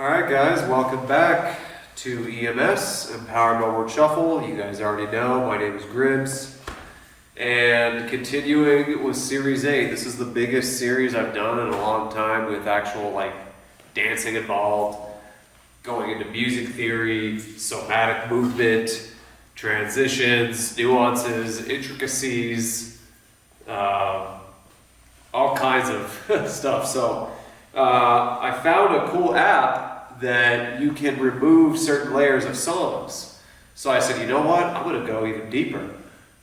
Alright guys, welcome back to EMS, Empowered Melbourne Shuffle. You guys already know, my name is Gribbs. And continuing with Series 8, this is the biggest series I've done in a long time with actual dancing involved, going into music theory, somatic movement, transitions, nuances, intricacies, all kinds of stuff. So I found a cool app that you can remove certain layers of songs. So I said, you know what? I'm going to go even deeper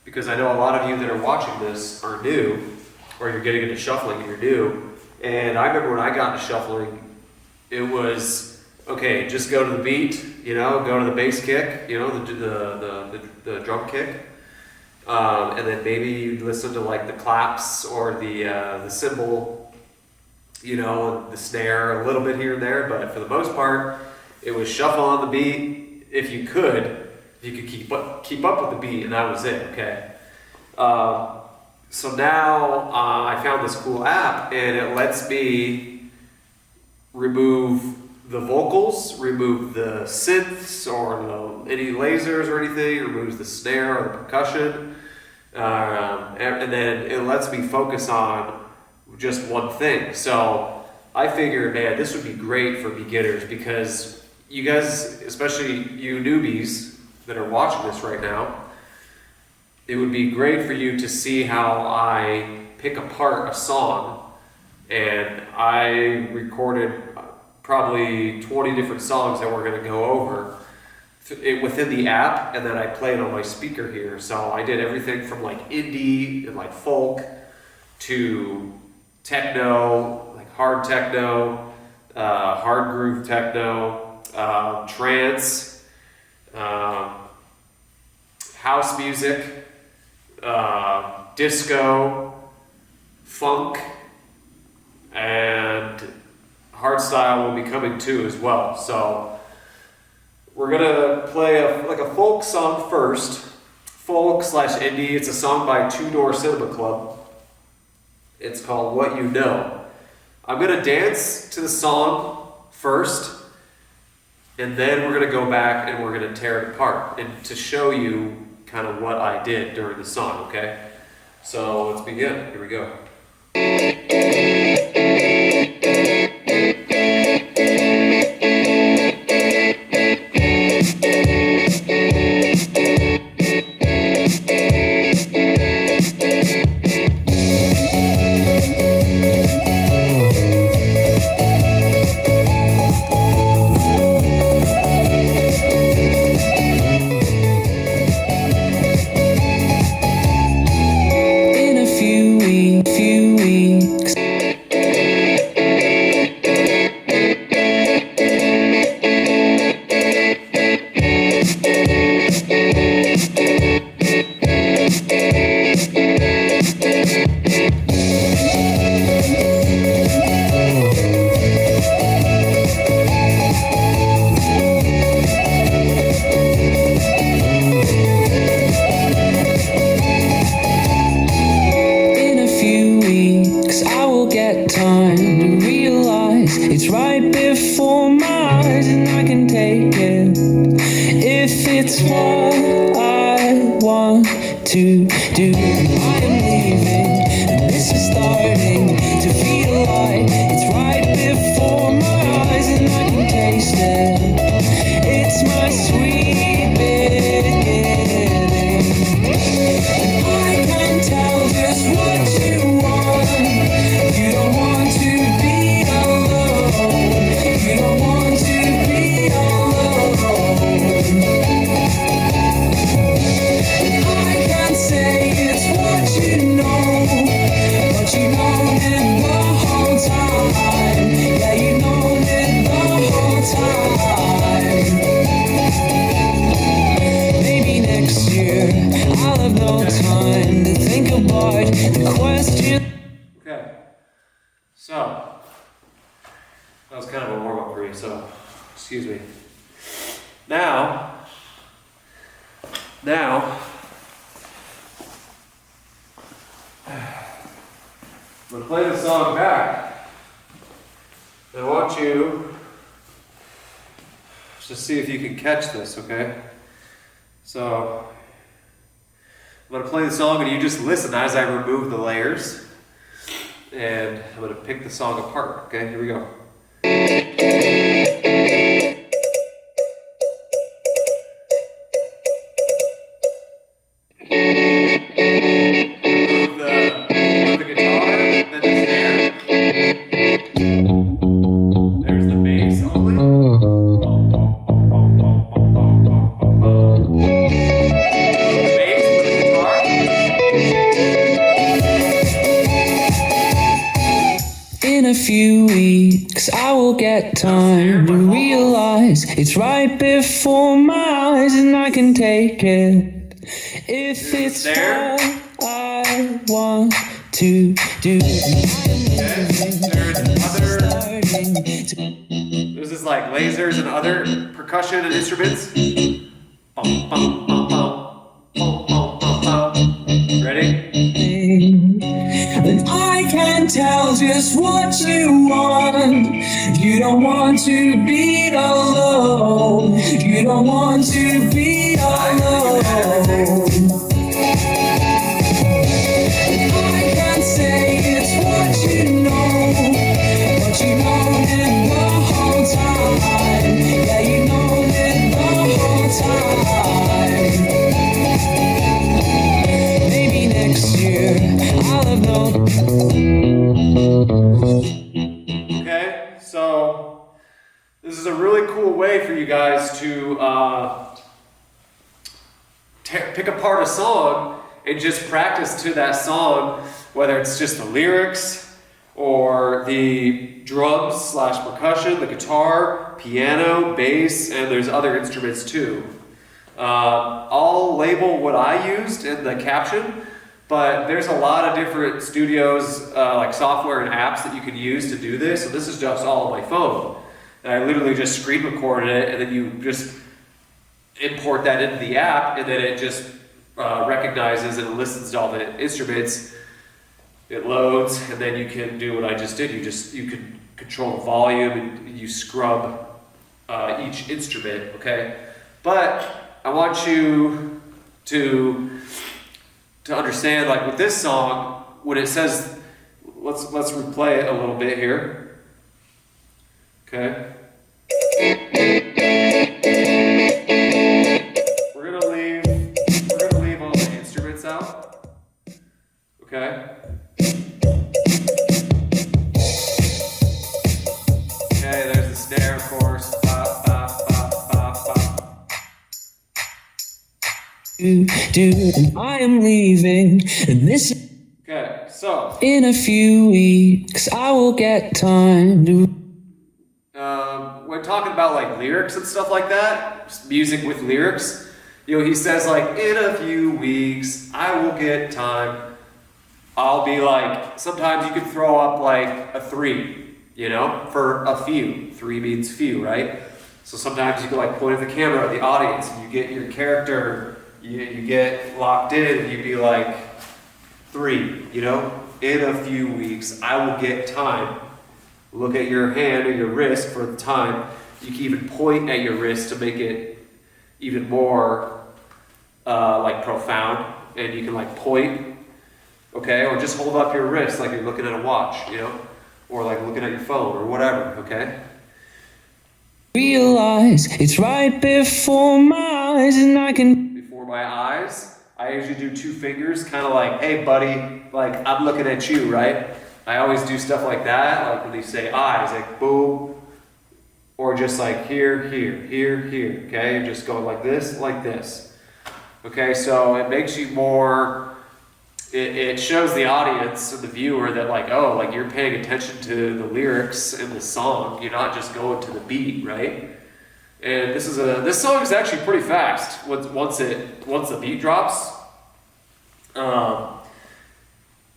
because I know a lot of you that are watching this are new, or you're getting into shuffling and you're new. And I remember when I got into shuffling, it was, okay, just go to the beat, go to the bass kick, the drum kick. And then maybe you listen to the claps or the cymbal, the snare a little bit here and there, but for the most part, it was shuffle on the beat. If you could keep up with the beat, and that was it. Okay. So now I found this cool app, and it lets me remove the vocals, remove the synths or any lasers or anything, removes the snare or the percussion, and then it lets me focus on just one thing. So I figured, man, this would be great for beginners because you guys, especially you newbies that are watching this right now, it would be great for you to see how I pick apart a song. And I recorded probably 20 different songs that we're going to go over within the app, and then I play it on my speaker here. So I did everything from indie and folk to techno, hard techno, hard groove techno, trance, house music, disco, funk, and hardstyle will be coming too as well. So we're gonna play a folk song first, folk/indie. It's a song by Two Door Cinema Club. It's called What You Know. I'm gonna dance to the song first, and then we're gonna go back and we're gonna tear it apart and to show you kind of what I did during the song, okay? So let's begin. Here we go. So, that was kind of a warm-up for you, so excuse me. Now, I'm going to play the song back. I want you just see if you can catch this, okay? So, I'm gonna play the song and you just listen as I remove the layers. And I'm gonna pick the song apart, okay? Here we go. Remove the guitar, then the snare. There's the bass only. The bass with the guitar. In a few weeks, I will get time to realize it's right before my eyes, and I can take it if it's what I want to do. There's this like lasers and other percussion and instruments. Bum, bum, bum, bum. Bum, bum, bum, bum. Ready? And I can tell just what you want. You don't want to be alone. You don't want to be alone. And I can say it's what you know, but you know it the whole time. Yeah, you know it the whole time. Maybe next year I'll have known. Okay, so this is a really cool way for you guys to pick apart a song and just practice to that song, whether it's just the lyrics or the drums / percussion, the guitar, piano, bass, and there's other instruments too. I'll label what I used in the caption, but there's a lot of different studios, like software and apps that you can use to do this. So this is just all on my phone. And I literally just screen recorded it, and then you just import that into the app, and then it just recognizes and listens to all the instruments. It loads, and then you can do what I just did. You can control the volume, and you scrub each instrument, okay? But I want you to understand, like with this song, when it says, let's replay it a little bit here. Okay. We're gonna leave all the instruments out. Okay. Okay, there's the snare, of course. Bop, bop, bop, bop, bop. And I am leaving, and this. Okay, so In a few weeks, I will get time to. when talking about like lyrics and stuff like that, just music with lyrics, you know, he says like, in a few weeks, I will get time. I'll be like, sometimes you could throw up like a 3, you know, for a few. 3 means few, right? So sometimes you could like point at the camera, the audience, and you get your character, you get locked in, and you'd be like, 3, you know, in a few weeks, I will get time. Look at your hand or your wrist for the time. You can even point at your wrist to make it even more like profound, and you can like point, okay, or just hold up your wrist like you're looking at a watch, you know, or like looking at your phone or whatever, okay? Realize it's right before my eyes, and I can. Before my eyes, I usually do 2 fingers, kind of like, hey buddy, like I'm looking at you, right? I always do stuff like that, like when they say eyes, like boom, or just like here, here, here, here, okay? You're just going like this, okay? So it makes you more, it shows the audience and the viewer that like, oh, like you're paying attention to the lyrics in the song, you're not just going to the beat, right? And this song is actually pretty fast once the beat drops.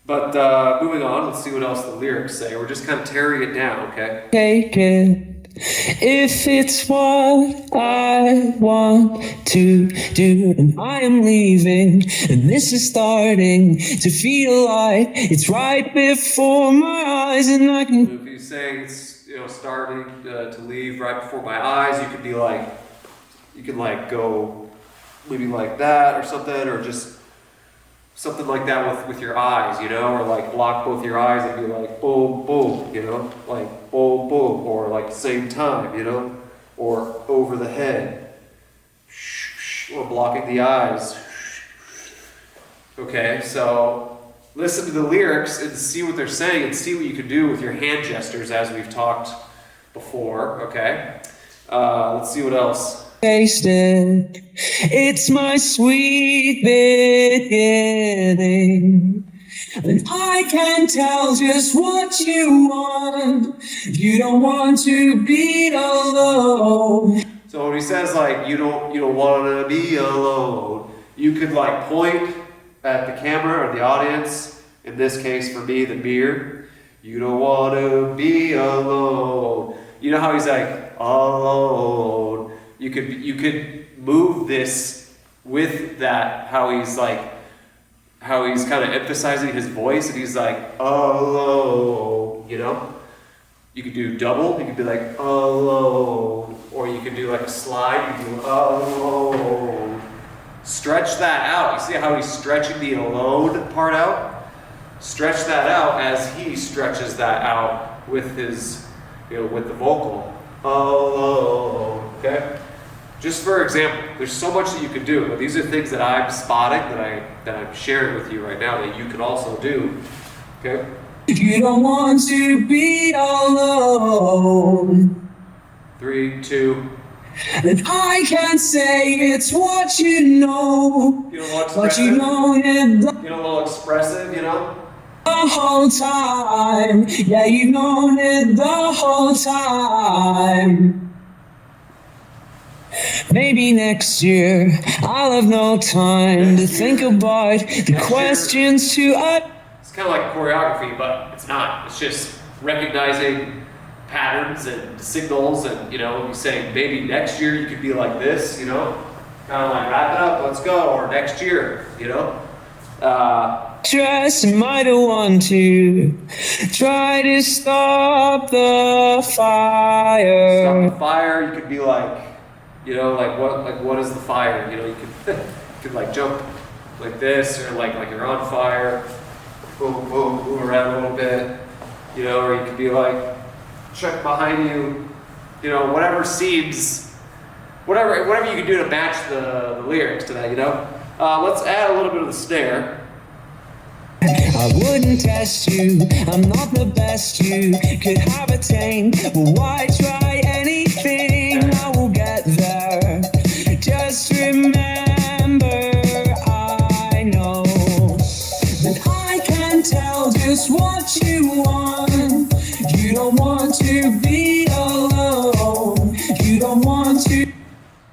But moving on, let's see what else the lyrics say. We're just kind of tearing it down, okay? Take it if it's what I want to do, and I am leaving, and this is starting to feel like it's right before my eyes, and I can. If he's saying it's starting to leave right before my eyes, you could be like, You can like go maybe like that or something, or just something like that with your eyes, you know, or like lock both your eyes and be like boom, boom, you know, like boom, boom, or like same time, you know, or over the head, or blocking the eyes. Okay, so listen to the lyrics and see what they're saying and see what you can do with your hand gestures as we've talked before, okay? Let's see what else. Taste it. It's my sweet beginning. And I can tell just what you want. You don't want to be alone. So when he says like you don't want to be alone, you could like point at the camera or the audience. In this case, for me, the beer. You don't want to be alone. You know how he's like alone. You could move this with that, how he's kind of emphasizing his voice, and he's like alone, you know. You could do double. You could be like alone, or you could do like a slide. You could do alone. Stretch that out. You see how he's stretching the alone part out? Stretch that out as he stretches that out with his, with the vocal. Alone. Okay? Just for example, there's so much that you can do, but these are things that I'm spotting, that I'm sharing with you right now that you can also do. Okay? You don't want to be alone. 3, 2. And I can say it's what you know. You know, But you know it a little expressive, you know? the whole time. Yeah, you've known it the whole time. Maybe next year I'll have no time to think about the questions to ask. It's kind of like choreography, but it's not. It's just recognizing patterns and signals, and you say maybe next year you could be like this, kind of like wrap it up, let's go, or next year, Stress and might want to try to stop the fire. Stop the fire. You could be like, what is the fire? You could like jump like this, or like you're on fire. Boom, boom, move around a little bit, or you could be like, check behind you, whatever you can do to match the lyrics to that, Let's add a little bit of the snare. I wouldn't test you, I'm not the best you could have attained. Well, why try anything? I will get there. Just remember, I know that I can tell just what you want. You don't want to be alone. You don't want to.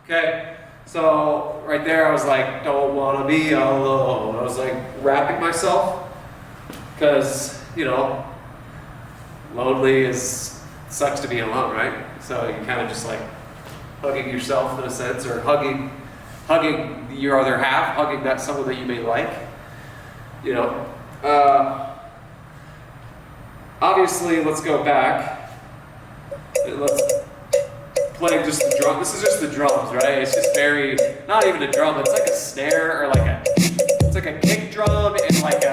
Okay, so right there I was like, don't want to be alone. I was like wrapping myself, because, lonely sucks to be alone, right? So you kind of just like hugging yourself in a sense, or hugging your other half, hugging someone that you may like, Obviously, let's go back. Let's play just the drum. This is just the drums, right? It's just not even a drum. It's like a snare, or it's like a kick drum, and it's like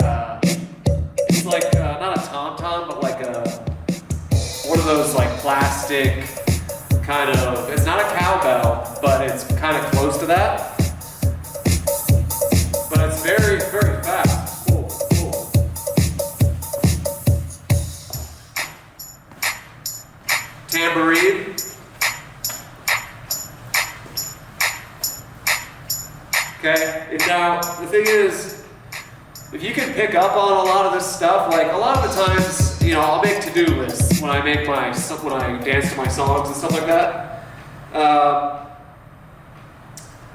not a tom-tom, but like one of those like plastic kind of, it's not a cowbell, but it's kind of close to that. But it's very, very fast. Cool. Tambourine. Okay, and now the thing is, if you can pick up on a lot of this stuff, like a lot of the times, I'll make to-do lists when I dance to my songs and stuff like that.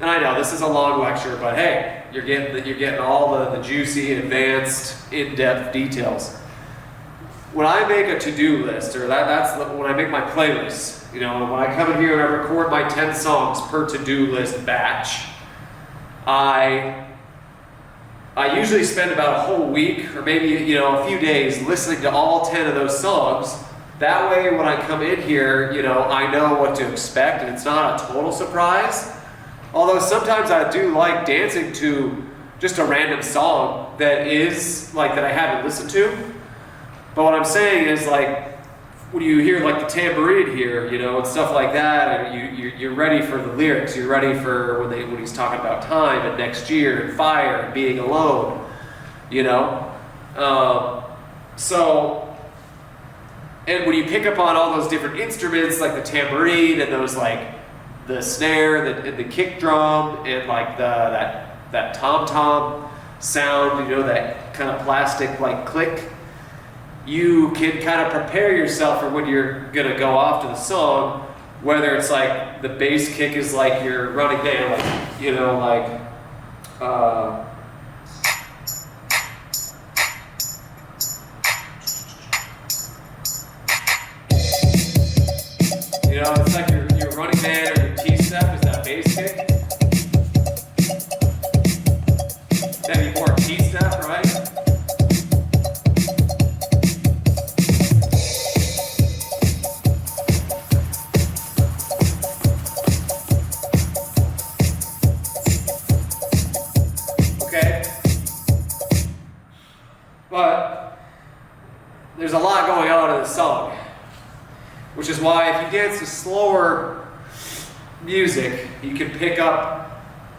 And I know this is a long lecture, but hey, you're getting all the juicy, advanced, in-depth details. When I make a to-do list, or when I make my playlist, when I come in here and I record my 10 songs per to-do list batch, I usually spend about a whole week, or maybe a few days, listening to all 10 of those songs. That way, when I come in here, I know what to expect, and it's not a total surprise. Although sometimes I do like dancing to just a random song that is like that I haven't listened to. But what I'm saying is like when you hear like the tambourine here, you know, and stuff like that, and you're ready for the lyrics. You're ready for when he's talking about time and next year and fire and being alone, you know. And when you pick up on all those different instruments, like the tambourine and those like the snare, and the kick drum, and like that tom-tom sound, you know, that kind of plastic like click, you can kind of prepare yourself for when you're gonna go off to the song, whether it's like the bass kick is like you're running down, like, you know, like you know, it's like your running man or your T-step is that bass kick. That'd be more T-step, right? Okay. But there's a lot going on in this song. Which is why if you dance to slower music, you can pick up,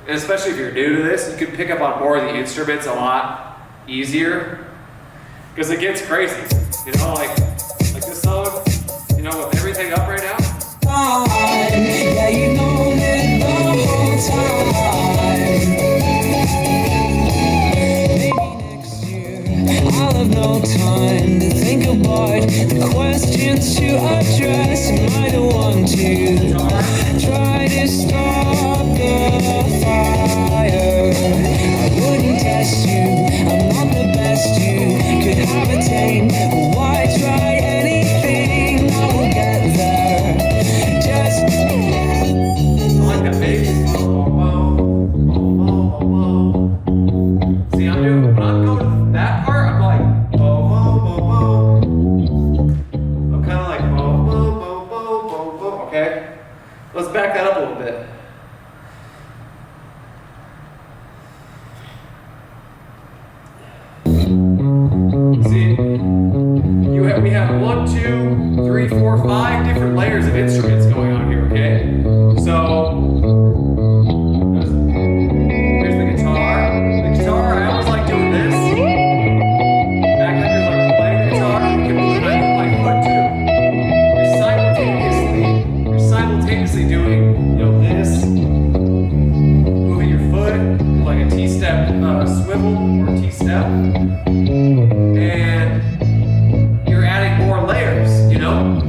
and especially if you're new to this, you can pick up on more of the instruments a lot easier. Because it gets crazy. You know, like this song, you know, with everything up right now. Yeah, you know it the whole time. Maybe next year I'll have no time to think about the questions to address. Am I the one to try to stop the fire? I wouldn't test you, I'm not the best you could have attained. Why try anything? I will get there. Just I like that bass. See, when I'm going to that part, I'm like, I'm kind of like, okay? Let's back that up a little bit. See, we have 1, 2, 3, 4, 5 different layers of instruments going on here, okay? So, here's the guitar. The guitar, I always like doing this. Act like you're like playing the guitar. You can move my foot too. You're simultaneously doing, you know, this. Moving your foot, like a T-step swivel or a T-step. And you're adding more layers, you know?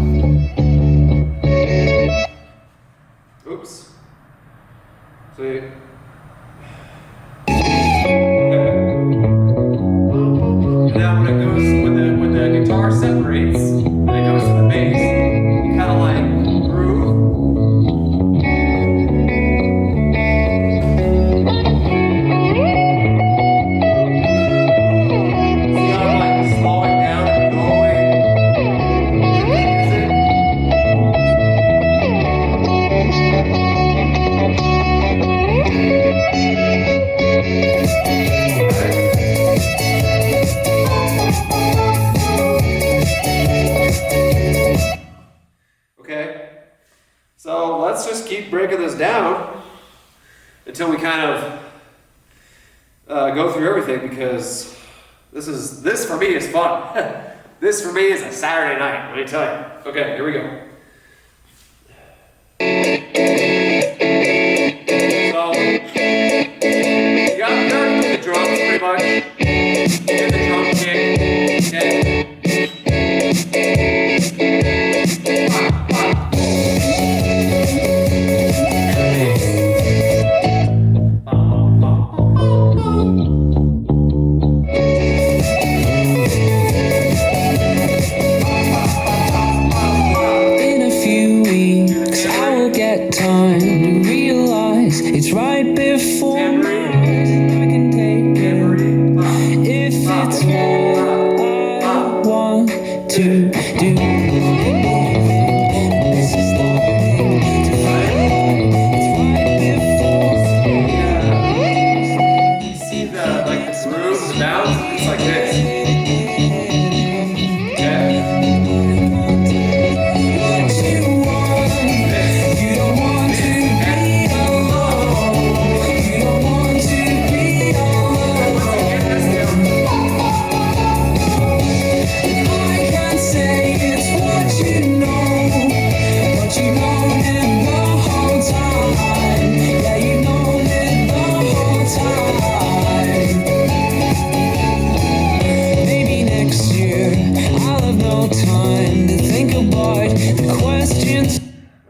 Oops. So you, now when the guitar separates and it goes to the bass, you kind of like groove. See how I'm like slowing down and going. Okay, so let's just keep breaking this down until we kind of go through everything, because this for me is fun. This for me is a Saturday night, let me tell you. Okay, here we go. So, you got the drums pretty much. Get the drum kick, okay?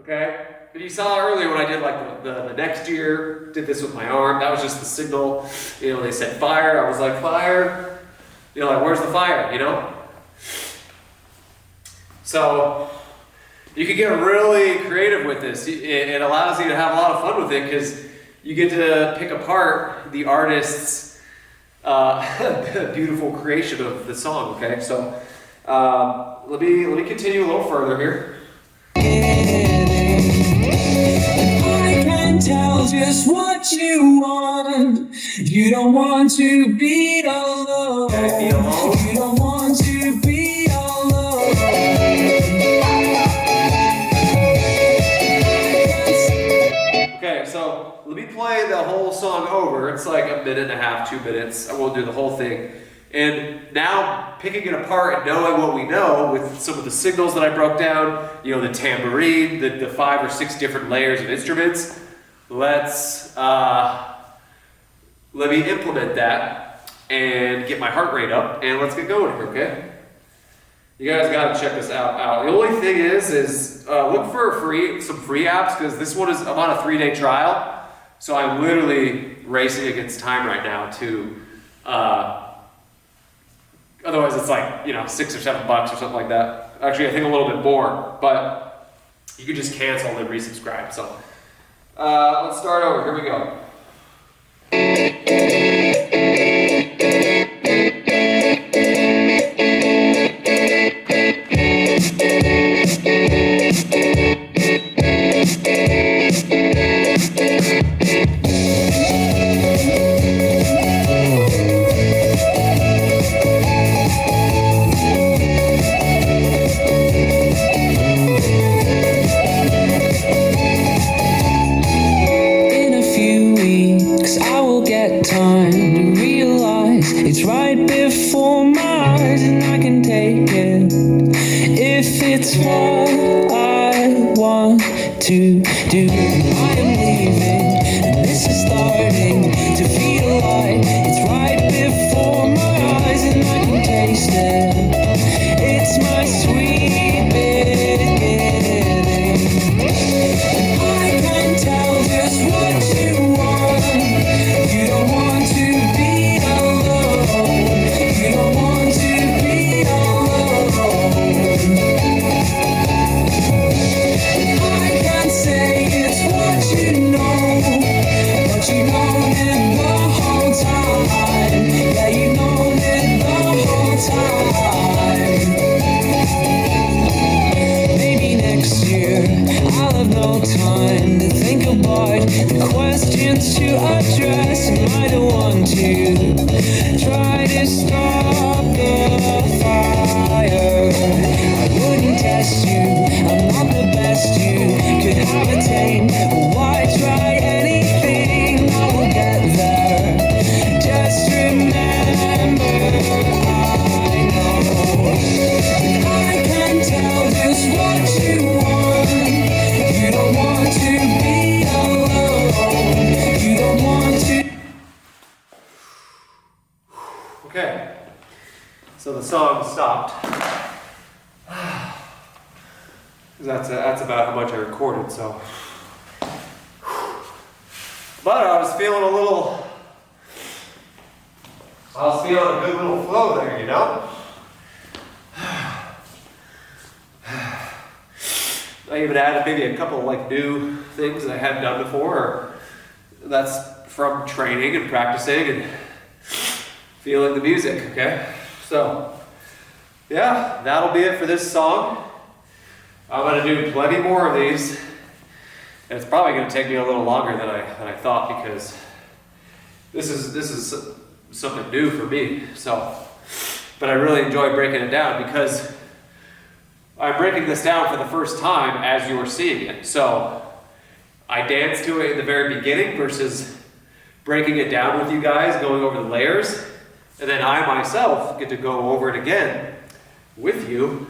okay? And you saw earlier when I did like the next year, did this with my arm, that was just the signal. You know, they said fire, I was like, fire. You know, like, where's the fire, you know? So, you can get really creative with this. It allows you to have a lot of fun with it because you get to pick apart the artist's beautiful creation of the song, okay? So, let me continue a little further here. I can tell just what you want. You don't want to be alone. Okay, be alone. You don't want to be alone. Okay, so let me play the whole song over. It's like a minute and a half, 2 minutes. I won't do the whole thing. And now, picking it apart and knowing what we know with some of the signals that I broke down, you know, the tambourine, the 5 or 6 different layers of instruments, let me implement that and get my heart rate up, and let's get going here, okay? You guys gotta check this out. The only thing is look for some free apps, because this one I'm on a 3-day trial, so I'm literally racing against time right now to, otherwise it's like, you know, $6 or $7 or something like that. Actually, I think a little bit more, but you can just cancel and resubscribe. So let's start over. Here we go. In a few weeks, I will get time to realize it's right before my eyes, and I can take it if it's what I want to do. I am leaving, and this is starting to feel like it's right before my eyes, and I can taste it. It's my sweet beginning. I can tell just what you want. You don't want to be alone. You don't want to be alone. I can say it's what you know, but you know it the whole time. Yeah, you know it the whole time. Maybe next year I'll have no time to think about the questions to address. Am I the one to try to stop the fire? I wouldn't test you, I'm not the best you could have attained. But why try anything? I will get there. Just remember, I know I can tell just what you want. You don't want to be alone. You don't want to. Okay, so the song stopped. That's about how much I recorded, so. But I was feeling a good little flow there, you know? I even added maybe a couple like new things that I hadn't done before. Or that's from training and practicing and feeling the music, okay? So, yeah, that'll be it for this song. I'm gonna do plenty more of these. And it's probably gonna take me a little longer than I thought, because this is something new for me. So, but I really enjoy breaking it down, because I'm breaking this down for the first time as you're seeing it. So I danced to it in the very beginning versus breaking it down with you guys, going over the layers. And then I myself get to go over it again with you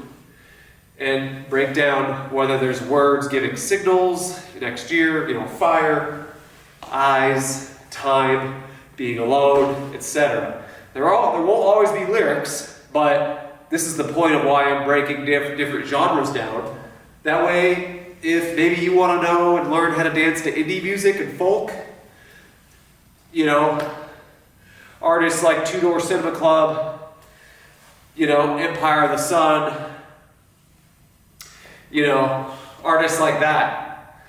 and break down whether there's words giving signals next year, you know, fire, eyes, time, being alone, etc. There won't always be lyrics, but this is the point of why I'm breaking different genres down. That way, if maybe you want to know and learn how to dance to indie music and folk, you know, artists like Two Door Cinema Club, you know, Empire of the Sun, you know, artists like that,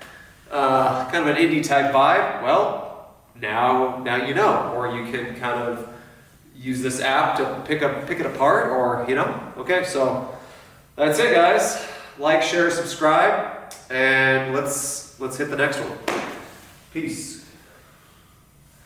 kind of an indie type vibe, well, now you know, or you can kind of use this app to pick it apart, or, you know, okay, so that's it, guys. Like, share, subscribe, and let's hit the next one. Peace.